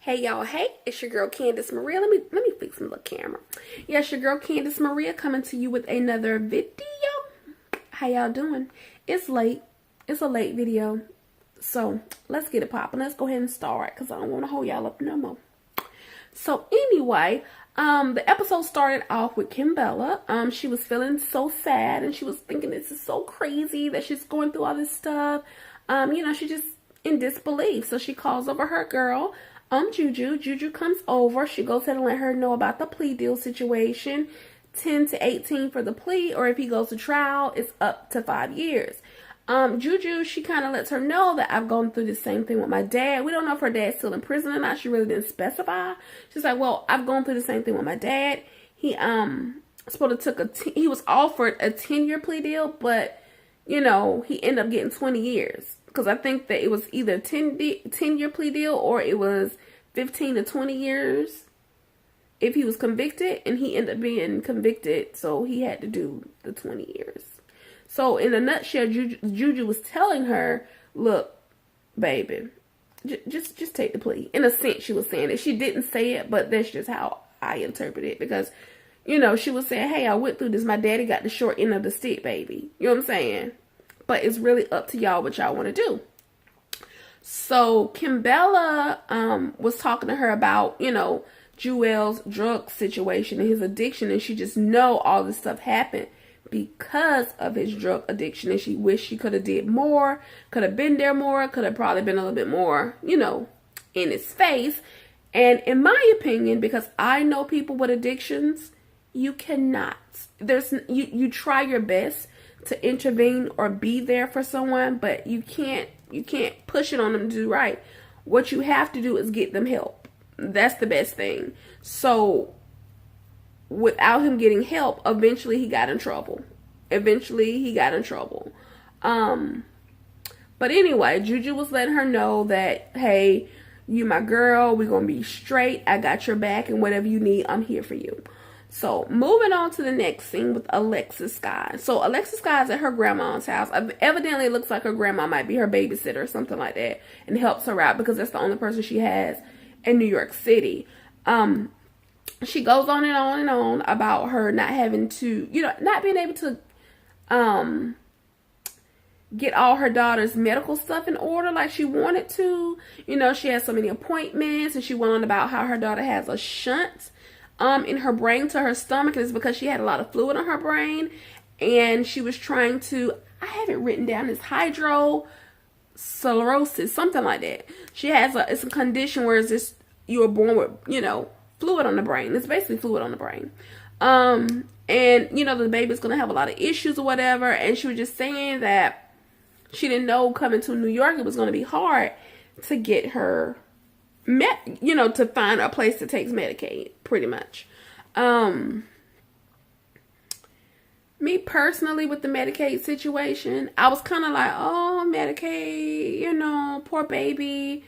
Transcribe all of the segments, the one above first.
Hey y'all, hey, it's your girl Candace Maria. Let me fix my little camera. Yes, your girl Candace Maria coming to you with another video. How y'all doing? It's late. It's a late video. So let's get it popping. Let's go ahead and start because I don't want to hold y'all up no more. So anyway, the episode started off with Kimbella. She was feeling so sad and she was thinking this is so crazy that she's going through all this stuff. She just in disbelief. So she calls over her girl. Juju. Juju comes over. She goes ahead and let her know about the plea deal situation. 10 to 18 for the plea, or if he goes to trial, it's up to 5 years. Juju, she kind of lets her know that I've gone through the same thing with my dad. We don't know if her dad's still in prison or not. She really didn't specify. She's like, well, I've gone through the same thing with my dad. He he was offered a 10-year plea deal, but he ended up getting 20 years. Because I think that it was either 10-year plea deal or it was 15 to 20 years if he was convicted, and he ended up being convicted, so he had to do the 20 years. So in a nutshell, Juju was telling her, look, baby, just take the plea. In a sense, she was saying it. She didn't say it, but that's just how I interpret it. Because, she was saying, hey, I went through this. My daddy got the short end of the stick, baby. You know what I'm saying? But it's really up to y'all what y'all want to do. So Kimbella was talking to her about, Jewel's drug situation and his addiction. And she just know all this stuff happened because of his drug addiction. And she wished she could have did more, could have been there more, could have probably been a little bit more, in his face. And in my opinion, because I know people with addictions, you cannot. You try your best to intervene or be there for someone, but you can't push it on them to do right. What you have to do is get them help. That's the best thing. So without him getting help, eventually he got in trouble. But anyway, Juju was letting her know that, hey, you my girl, we're gonna be straight. I got your back, and whatever you need, I'm here for you. So, moving on to the next scene with Alexis Sky. So, Alexis Sky is at her grandma's house. Evidently, it looks like her grandma might be her babysitter or something like that, and helps her out because that's the only person she has in New York City. She goes on and on and on about her not having to, not being able to get all her daughter's medical stuff in order like she wanted to. She has so many appointments, and she went on about how her daughter has a shunt in her brain to her stomach, and it's because she had a lot of fluid in her brain, and she was trying to, I have it written down, it's hydrocelerosis, something like that. She has it's a condition where you are born with, fluid on the brain. It's basically fluid on the brain. And, the baby's going to have a lot of issues or whatever, and she was just saying that she didn't know coming to New York it was going to be hard to get her to find a place that takes Medicaid, pretty much. Me personally, with the Medicaid situation, I was kind of like, oh, Medicaid, poor baby.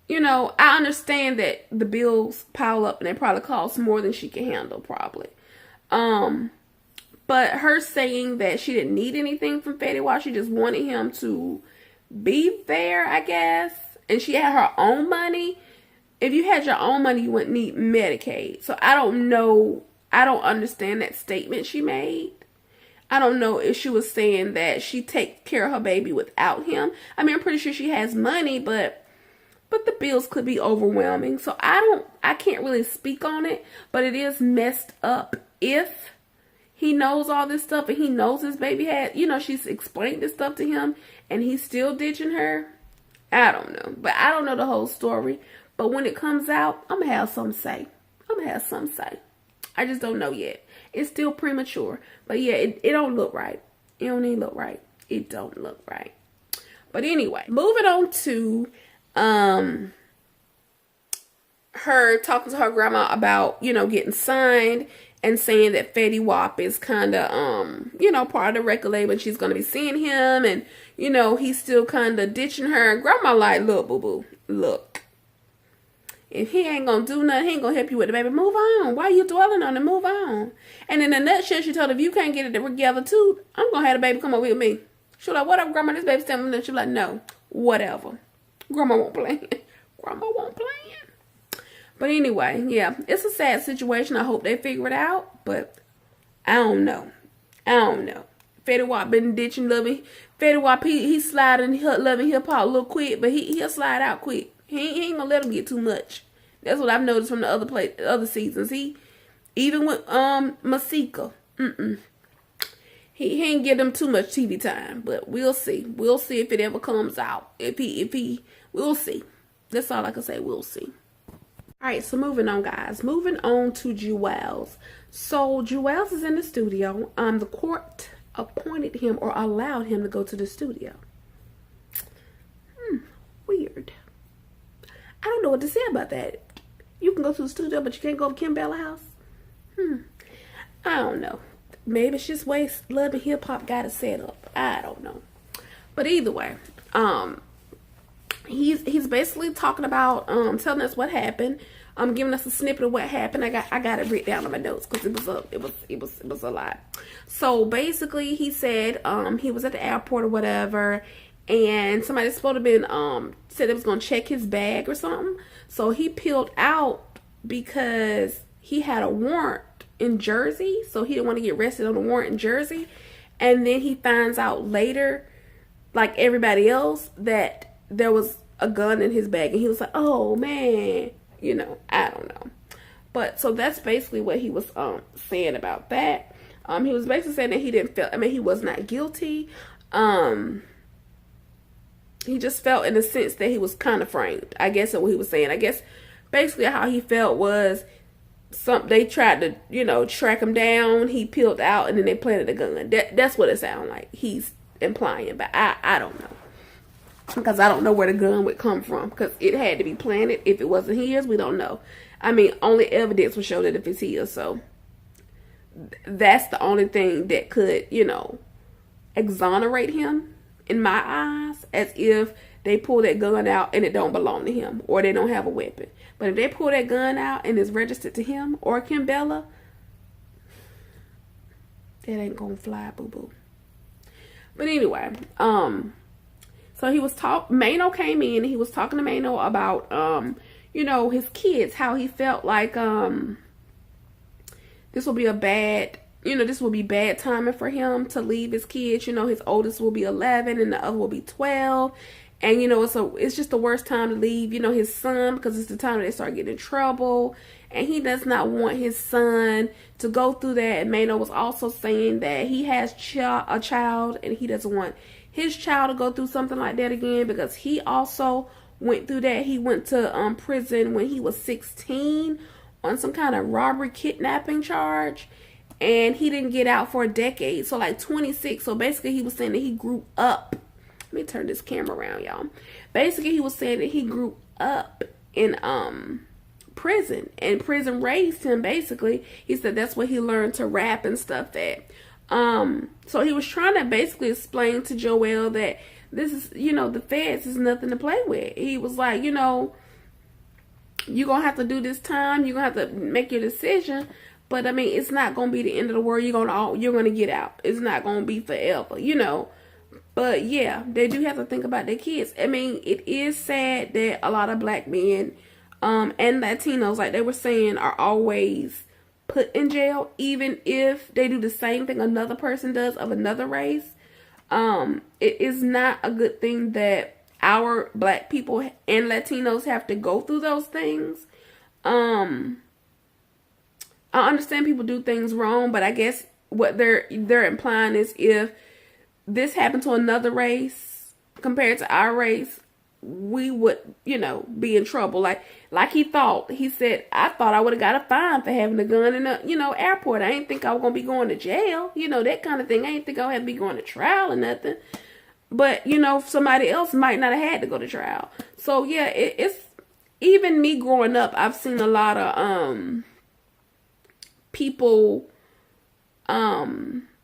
I understand that the bills pile up and they probably cost more than she can handle, probably. But her saying that she didn't need anything from Fetty Wap, she just wanted him to be there, I guess. And she had her own money. If you had your own money, you wouldn't need Medicaid. So I don't know. I don't understand that statement she made. I don't know if she was saying that she takes care of her baby without him. I mean, I'm pretty sure she has money, but the bills could be overwhelming. So I can't really speak on it, but it is messed up if he knows all this stuff and he knows his baby had, she's explained this stuff to him and he's still ditching her. I don't know, but I don't know the whole story. But when it comes out, I'm going to have something to say. I just don't know yet. It's still premature. But yeah, it don't look right. It don't even look right. It don't look right. But anyway, moving on to her talking to her grandma about, getting signed and saying that Fetty Wap is kind of, part of the record label and she's going to be seeing him. And, he's still kind of ditching her. And grandma like, look, boo-boo, look. If he ain't gonna do nothing, he ain't gonna help you with the baby. Move on. Why are you dwelling on it? Move on. And in a nutshell, she told her, if you can't get it together too, I'm gonna have the baby come up with me. She was like, whatever, grandma, this baby's standing. She was like, no, whatever. Grandma won't play. Grandma won't play. But anyway, yeah, it's a sad situation. I hope they figure it out, but I don't know. I don't know. Fetty Wap been ditching loving. Fetty Wap, he sliding loving hip hop a little quick, but he'll slide out quick. He ain't gonna let him get too much. That's what I've noticed from the other seasons. Even with Masika, he ain't give them too much TV time. But we'll see. We'll see if it ever comes out. We'll see. That's all I can say. We'll see. All right, so moving on, guys. Moving on to Jewels. So Jewels is in the studio. The court appointed him or allowed him to go to the studio. Weird. I don't know what to say about that. You can go to the studio, but you can't go to Kim Bella's house. I don't know. Maybe it's just way Love and Hip Hop got it set up. I don't know. But either way, he's basically talking about telling us what happened, giving us a snippet of what happened. I got it written down on my notes because it was a lot. So basically, he said he was at the airport or whatever, and somebody's supposed to been said they was gonna check his bag or something. So he peeled out because he had a warrant in Jersey, so he didn't want to get arrested on a warrant in Jersey. And then he finds out later, like everybody else, that there was a gun in his bag, and he was like, oh man, you know, I don't know. But so that's basically what he was saying about that. He was basically saying that he didn't feel, I mean, he was not guilty. He just felt in the sense that he was kind of framed, I guess, is what he was saying. I guess basically how he felt was they tried to, you know, track him down. He peeled out, and then they planted a gun. That's what it sounded like he's implying, but I don't know. Because I don't know where the gun would come from. Because it had to be planted. If it wasn't his, we don't know. I mean, only evidence will show that if it's his. So, that's the only thing that could, you know, exonerate him, in my eyes, as if they pull that gun out and it don't belong to him. Or they don't have a weapon. But if they pull that gun out and it's registered to him or Kim Bella, that ain't gonna fly, boo-boo. But anyway, so he was Mano came in and he was talking to Mano about, you know, his kids, how he felt like, this will be bad timing for him to leave his kids. You know, his oldest will be 11 and the other will be 12. And, you know, it's just the worst time to leave, you know, his son, because it's the time that they start getting in trouble. And he does not want his son to go through that. And Mano was also saying that he has a child and he doesn't want his child to go through something like that again, because he also went through that. He went to prison when he was 16 on some kind of robbery kidnapping charge, and he didn't get out for a decade. So like 26. So basically he was saying that he grew up. Let me turn this camera around, y'all. Basically he was saying that he grew up in prison, and prison raised him. Basically he said that's where he learned to rap and stuff at. So he was trying to basically explain to Joel that this is, you know, the feds is nothing to play with. He was like, you know, you're going to have to do this time. You're going to have to make your decision. But I mean, it's not going to be the end of the world. You're going to get out. It's not going to be forever, you know. But yeah, they do have to think about their kids. I mean, it is sad that a lot of black men, and Latinos, like they were saying, are always put in jail, even if they do the same thing another person does of another race. It is not a good thing that our black people and Latinos have to go through those things. I understand people do things wrong, but I guess what they're implying is if this happened to another race compared to our race, we would, you know, be in trouble. Like he said, I thought I would have got a fine for having a gun in a, you know, airport. I didn't think I was going to be going to jail, you know, that kind of thing. I didn't think I would have to be going to trial or nothing. But, you know, somebody else might not have had to go to trial. So, yeah, it's, even me growing up, I've seen a lot of, people,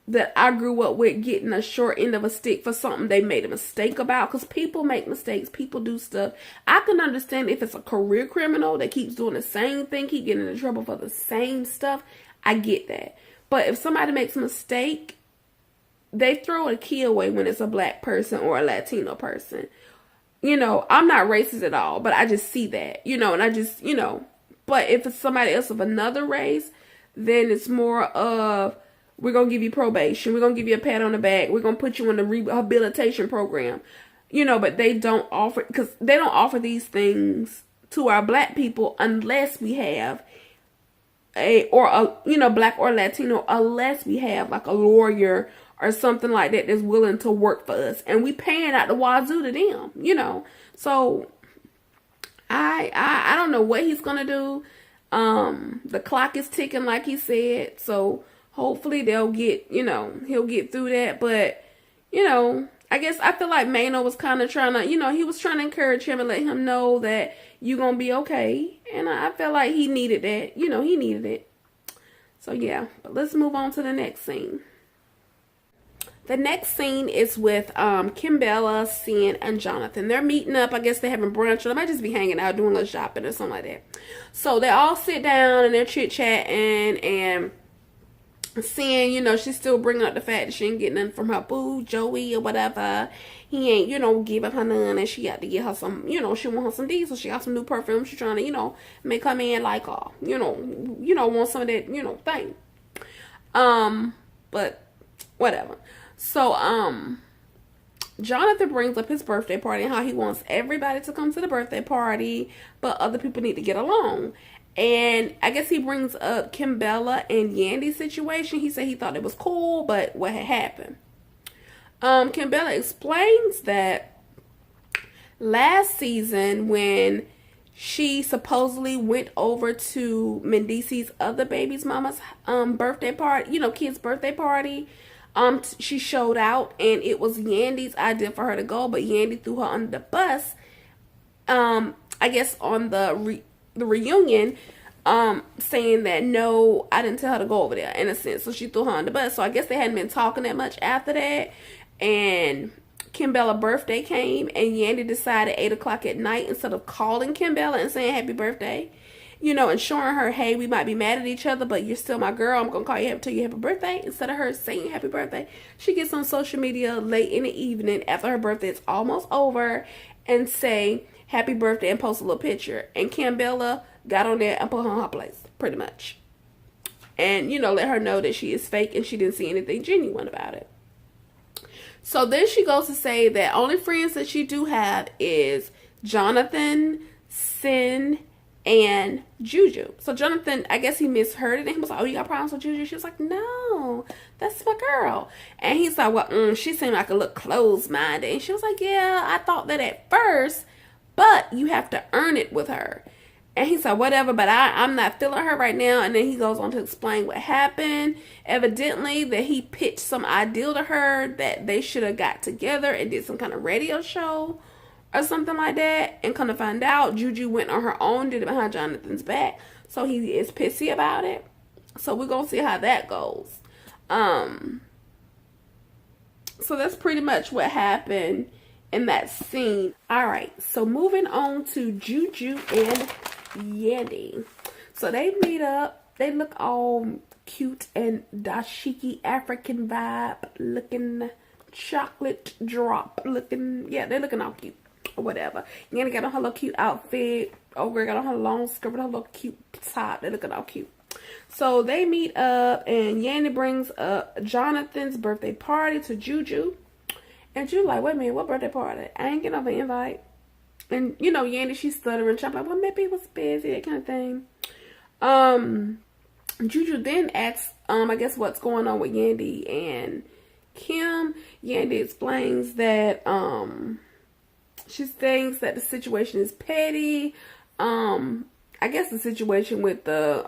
that I grew up with getting a short end of a stick for something they made a mistake about. Because people make mistakes. People do stuff. I can understand if it's a career criminal that keeps doing the same thing, keep getting in trouble for the same stuff. I get that. But if somebody makes a mistake, they throw a key away when it's a black person or a Latino person. You know, I'm not racist at all, but I just see that, you know, and I just, you know, But if it's somebody else of another race, then it's more of, we're going to give you probation. We're going to give you a pat on the back. We're going to put you in the rehabilitation program. You know, but they don't offer, because they don't offer these things to our black people unless we have black or Latino, unless we have like a lawyer or something like that that's willing to work for us. And we paying out the wazoo to them, you know. So I don't know what he's going to do. The clock is ticking like he said. So hopefully they'll get, he'll get through that. But, I guess I feel like Mano was kind of trying to, he was trying to encourage him and let him know that you're going to be okay. And I feel like he needed that. He needed it. So, yeah. But let's move on to the next scene. The next scene is with Kimbella, Sin, and Jonathan. They're meeting up. I guess they're having brunch. Or they might just be hanging out, doing a little shopping or something like that. So, they all sit down and they're chit-chatting. And Sin, she's still bringing up the fact that she ain't getting nothing from her boo, Joey, or whatever. He ain't, giving her none, and she got to get her some, she want her some diesel. She got some new perfume. She's trying to, make her man like her, want some of that, thing. But whatever. So, Jonathan brings up his birthday party and how he wants everybody to come to the birthday party, but other people need to get along. And I guess he brings up Kimbella and Yandy's situation. He said he thought it was cool, but what had happened? Kimbella explains that last season when she supposedly went over to Mendici's other baby's mama's birthday party, kid's birthday party, she showed out and it was Yandy's idea for her to go, but Yandy threw her under the bus. I guess on the reunion, saying that no, I didn't tell her to go over there, in a sense. So she threw her on the bus. So I guess they hadn't been talking that much after that. And Kimbella's birthday came, and Yandy decided 8 o'clock at night, instead of calling Kimbella and saying happy birthday, and showing her, hey, we might be mad at each other, but you're still my girl. I'm going to call you tell you happy birthday. Instead of her saying happy birthday, she gets on social media late in the evening after her birthday is almost over and say happy birthday and post a little picture. And Kimbella got on there and put her on her place, pretty much. And, let her know that she is fake and she didn't see anything genuine about it. So then she goes to say that only friends that she do have is Jonathan, Sin, and Juju. So Jonathan, I guess he misheard it. And he was like, oh, you got problems with Juju? She was like, no, that's my girl. And he's like, well, she seemed like a little closed-minded. And she was like, yeah, I thought that at first, but you have to earn it with her. And he said, whatever, but I'm not feeling her right now. And then he goes on to explain what happened. Evidently, that he pitched some ideal to her that they should have got together and did some kind of radio show or something like that. And come to find out, Juju went on her own, did it behind Jonathan's back. So he is pissy about it. So we're going to see how that goes. So that's pretty much what happened in that scene. All right, so moving on to Juju and Yandy. So they meet up. They look all cute and dashiki African vibe looking, chocolate drop looking. Yeah, they're looking all cute or whatever. Yandy got on her little cute outfit. Old girl got on her long skirt with her little cute top. They're looking all cute. So they meet up and Yandy brings up Jonathan's birthday party to Juju. And Juju like, wait a minute, what birthday party? I ain't getting over an invite. And, Yandy, she's stuttering, trying like, well, maybe it was busy, that kind of thing. Juju then asks, I guess, what's going on with Yandy and Kim. Yandy explains that, she thinks that the situation is petty. I guess the situation with the,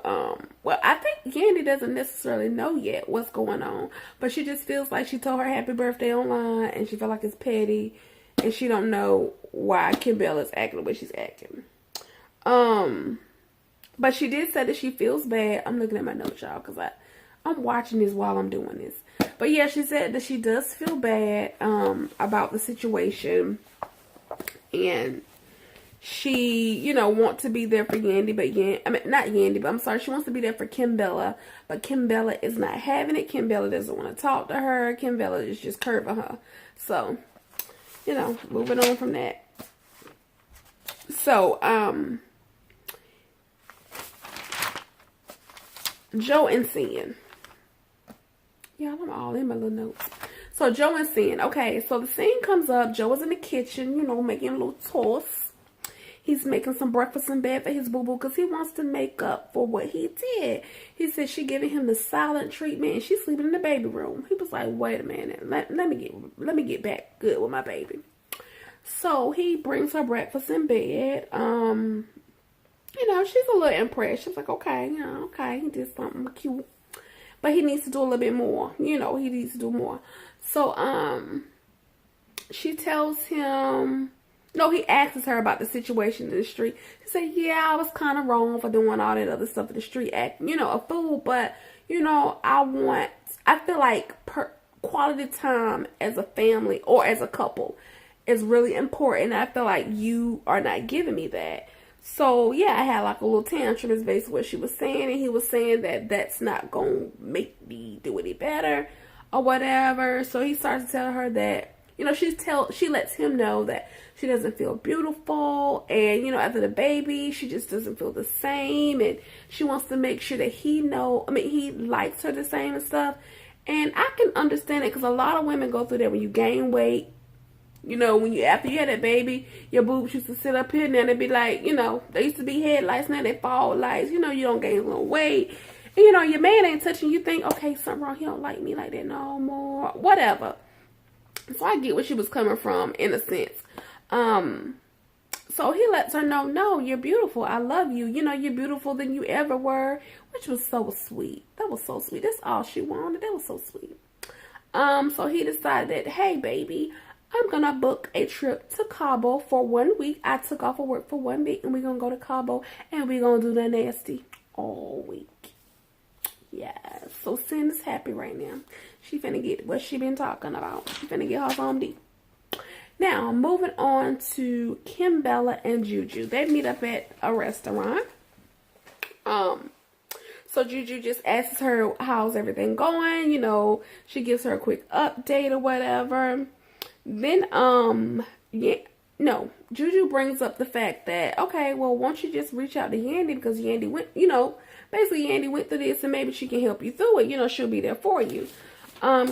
well, I think Yandy doesn't necessarily know yet what's going on. But she just feels like she told her happy birthday online and she felt like it's petty. And she don't know why Kimbella is acting the way she's acting. But she did say that she feels bad. I'm looking at my notes, y'all, because I'm watching this while I'm doing this. But yeah, she said that she does feel bad about the situation. And she, want to be there for Yandy, but not Yandy, but I'm sorry, she wants to be there for Kimbella, but Kimbella is not having it. Kimbella doesn't want to talk to her. Kimbella is just curving her. So, moving on from that. So, Joe and Sin. Yeah, I'm all in my little notes. So Joe and Sin. Okay, so the scene comes up. Joe is in the kitchen, you know, making a little toast. He's making some breakfast in bed for his boo-boo because he wants to make up for what he did. He said she giving him the silent treatment and she's sleeping in the baby room. He was like, wait a minute, let me get back good with my baby. So he brings her breakfast in bed. You know, she's a little impressed. She's like, okay, you know, okay, he did something cute. But he needs to do a little bit more. You know, he needs to do more. So, she tells him, no, he asks her about the situation in the street. She said, yeah, I was kind of wrong for doing all that other stuff in the street, acting, you know, a fool. But, you know, I feel like quality time as a family or as a couple is really important. I feel like you are not giving me that. So, yeah, I had like a little tantrum is basically what she was saying. And he was saying that that's not going to make me do any better or whatever. So he starts to tell her that, you know, she lets him know that she doesn't feel beautiful. And, you know, after the baby, she just doesn't feel the same. And she wants to make sure that he likes her the same and stuff. And I can understand it because a lot of women go through that when you gain weight. You know, after you had that baby, your boobs used to sit up here, and then they'd be like, you know, they used to be headlights, now they fall lights. You know, you don't gain a little weight. And, you know, your man ain't touching you. Think, okay, something wrong. He don't like me like that no more. Whatever. So I get where she was coming from in a sense. So he lets her know, no, you're beautiful. I love you. You know, you're beautiful than you ever were, which was so sweet. That was so sweet. That's all she wanted. That was so sweet. So he decided that, hey, baby, I'm going to book a trip to Cabo for 1 week. I took off of work for 1 week, and we're going to go to Cabo, and we're going to do the nasty all week. Yes. So Sin is happy right now. She finna get what she been talking about. She finna get her Home D. Now, moving on to Kim Bella and Juju. They meet up at a restaurant. So Juju just asks her how's everything going. You know, she gives her a quick update or whatever. Then, Juju brings up the fact that, okay, well, won't you just reach out to Yandy because Yandy went, you know, basically Yandy went through this and maybe she can help you through it. You know, she'll be there for you.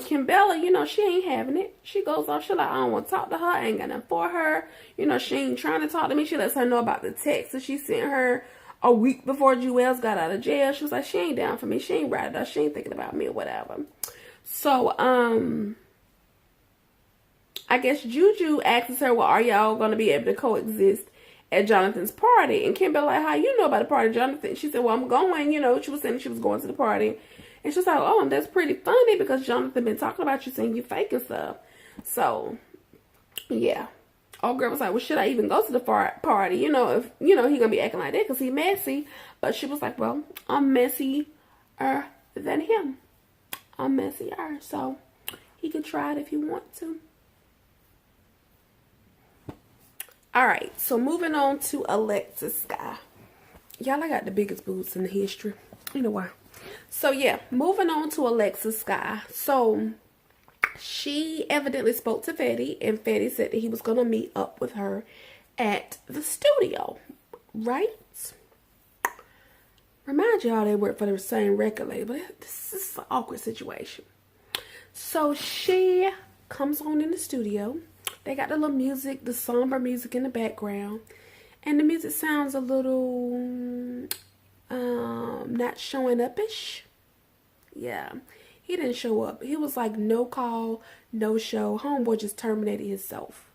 Kim Bella, you know, she ain't having it. She goes off, she's like, I don't want to talk to her. I ain't got nothing for her. You know, she ain't trying to talk to me. She lets her know about the text that she sent her a week before Jewels got out of jail. She was like, she ain't down for me. She ain't riding up. She ain't thinking about me or whatever. So, I guess Juju asks her, well, are y'all going to be able to coexist at Jonathan's party? And Kim Bella like, how you know about the party, Jonathan? She said, well, I'm going, you know. She was saying she was going to the party. And she's like, oh, that's pretty funny because Jonathan been talking about you saying you fake and stuff. So, yeah. Old girl was like, well, should I even go to the party? You know, if, you know, he going to be acting like that because he messy. But she was like, well, I'm messier than him. I'm messier. So, he can try it if he wants to. Alright, so moving on to Alexis Sky. Y'all, I got the biggest boobs in the history. You know why? So, yeah, moving on to Alexis Sky. So, she evidently spoke to Fetty, and Fetty said that he was going to meet up with her at the studio. Right? Remind y'all they work for the same record label. This is an awkward situation. So, she comes on in the studio. They got the little music, the somber music in the background. And the music sounds a little, not showing up-ish. Yeah. He didn't show up. He was like, no call, no show. Homeboy just terminated himself.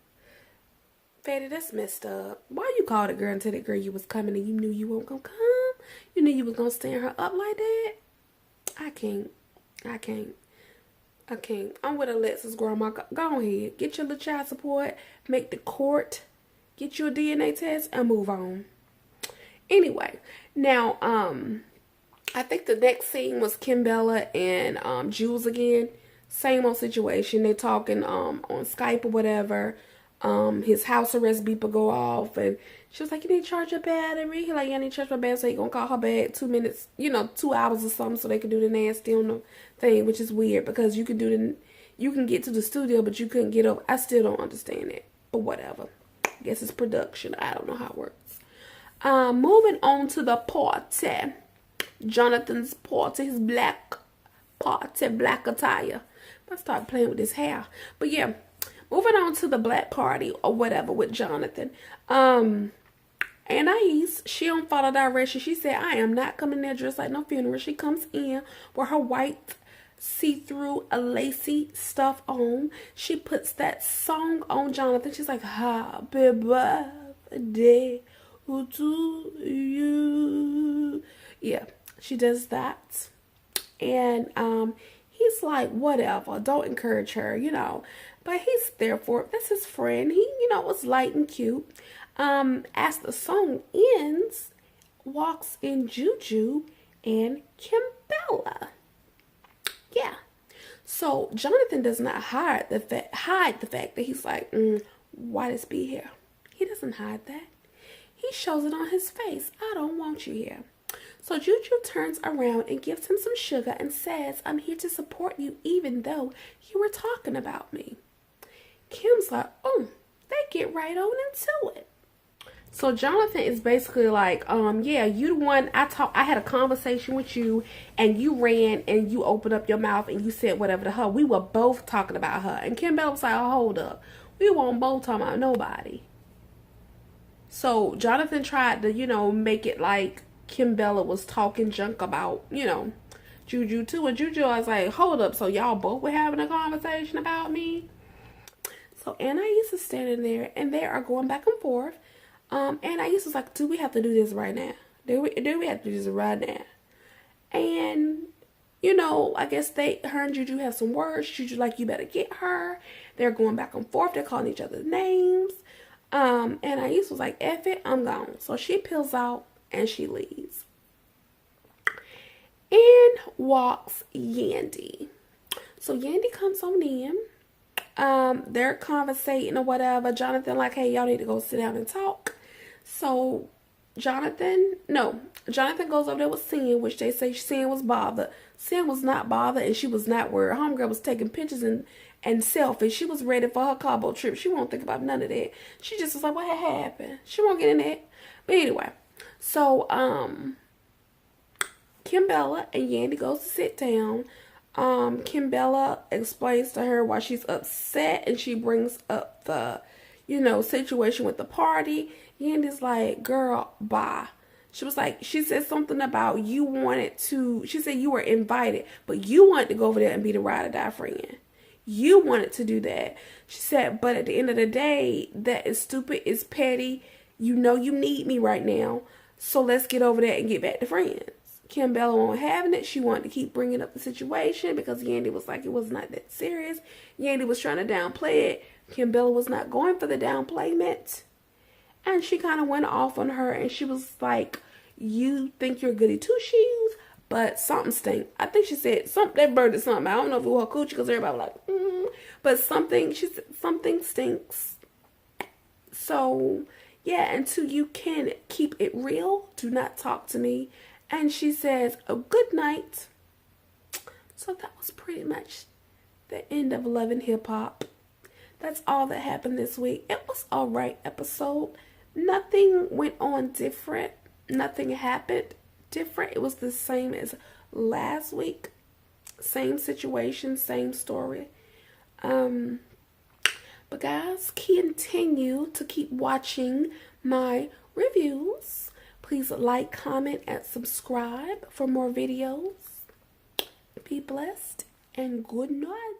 Fetty, that's messed up. Why you called a girl and tell that girl you was coming and you knew you weren't going to come? You knew you was going to stand her up like that? I can't. I'm with Alexis grandma. Go ahead. Get your little child support. Make the court. Get you a DNA test and move on. Anyway, now, I think the next scene was Kim Bella and Jules again. Same old situation. They're talking on Skype or whatever. His house arrest beeper go off and she was like, you need to charge your battery. He like, yeah, I need to charge my battery. So he gonna call her back 2 minutes, 2 hours or something so they can do the nasty on the thing, which is weird because you can get to the studio but you couldn't get over. I still don't understand it, but whatever. I guess it's production. I don't know how it works. Moving on to the party. Jonathan's party, his black party, black attire. I start playing with his hair. But yeah, moving on to the black party or whatever with Jonathan. Anais, she don't follow directions. She said, I am not coming there dressed like no funeral. She comes in with her white see-through lacy stuff on. She puts that song on Jonathan. She's like, happy birthday to you. Yeah, she does that. And he's like, whatever, don't encourage her, you know. But he's there for it. That's his friend. He, you know, was light and cute. As the song ends, walks in Juju and Kimbella. Yeah. So Jonathan does not hide the fact that he's like, why this be here? He doesn't hide that. He shows it on his face. I don't want you here. So Juju turns around and gives him some sugar and says, I'm here to support you even though you were talking about me. Kim's like, oh, they get right on into it. So Jonathan is basically like, yeah, you the one I had a conversation with you and you ran and you opened up your mouth and you said whatever to her. We were both talking about her. And Kim Bell was like, oh, hold up. We weren't both talking about nobody. So Jonathan tried to, you know, make it like Kimbella was talking junk about, you know, Juju too. And Juju was like, hold up. So y'all both were having a conversation about me? So Anais is standing there and they are going back and forth. Anais was like, do we have to do this right now? Do we have to do this right now? And, you know, I guess her and Juju have some words. Juju like, you better get her. They're going back and forth. They're calling each other names. Anais was like, F it, I'm gone. So she peels out and she leaves. In walks Yandy. So Yandy comes on in. They're conversating or whatever. Jonathan like, hey, y'all need to go sit down and talk. So Jonathan goes over there with Sin, which they say Sin was bothered. Sin was not bothered and she was not worried. Homegirl was taking pictures and selfies. She was ready for her Cabo trip. She won't think about none of that. She just was like, what happened? She won't get in that. But anyway, so Kimbella and Yandy goes to sit down. Kimbella explains to her why she's upset and she brings up the, you know, situation with the party. Yandy's like, girl, bye. She was like, she said something about she said you were invited, but you wanted to go over there and be the ride or die friend. You wanted to do that. She said, but at the end of the day, that is stupid, it's petty. You know you need me right now, so let's get over there and get back to friends. Kimbella wasn't having it. She wanted to keep bringing up the situation because Yandy was like, it was not that serious. Yandy was trying to downplay it. Kimbella was not going for the downplayment. And she kind of went off on her and she was like, you think you're goody two-shoes, but something stink. I think she said, that bird did something. I don't know if it was her coochie because everybody was like, but something, she said, something stinks. So, yeah, until you can keep it real, do not talk to me. And she says, oh, good night. So that was pretty much the end of Love and Hip Hop. That's all that happened this week. It was all right episode. Nothing went on different. Nothing happened different. It was the same as last week. Same situation, same story. But guys, continue to keep watching my reviews. Please like, comment, and subscribe for more videos. Be blessed and good night.